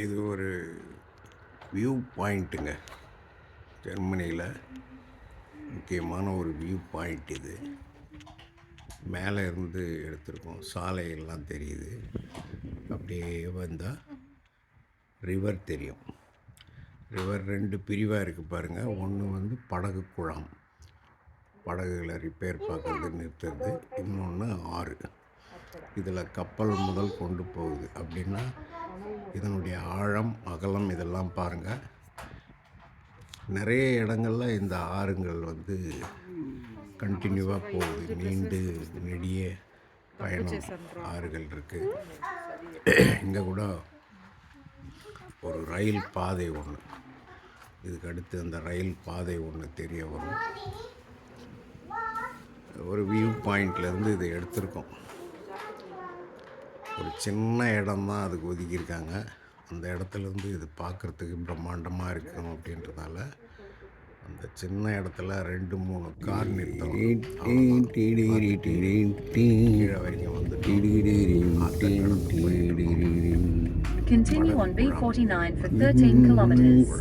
இது ஒரு வியூ பாயிண்ட்டுங்க. ஜெர்மனியில் முக்கியமான ஒரு வியூ பாயிண்ட் இது. மேலே இருந்து எடுத்திருக்கோம். சாலையெல்லாம் தெரியுது. அப்படியே வந்தால் ரிவர் தெரியும். ரிவர் 2 பிரிவாக இருக்குது பாருங்கள். ஒன்று வந்து படகு குழாம், படகுகளை ரிப்பேர் பார்க்குறது நிறுத்துறது. இன்னொன்று ஆறு. இதில் கப்பல் முதல் கொண்டு போகுது. அப்படின்னா இதனுடைய ஆழம், அகலம் இதெல்லாம் பாருங்கள். நிறைய இடங்களில் இந்த ஆறுங்கள் வந்து கண்டினியூவாக போகுது. நீண்டு நெடிய பயணம் ஆறுகள் இருக்குது. இங்கே கூட ஒரு ரயில் பாதை ஒன்று, இதுக்கு அடுத்து அந்த ரயில் பாதை ஒன்று தெரிய வரும். ஒரு வியூ பாயிண்ட்லேருந்து இதை எடுத்திருக்கோம். ஒரு சின்ன இடம்தான் அதுக்கு ஒதுக்கியிருக்காங்க. அந்த இடத்துலேருந்து இது பார்க்குறதுக்கு பிரம்மாண்டமாக இருக்கும். அப்படின்றதால அந்த சின்ன இடத்துல 2-3 கார் நிறுத்தம். கீழே வரைக்கும் வந்து Continue on B49 for 13 kilometers.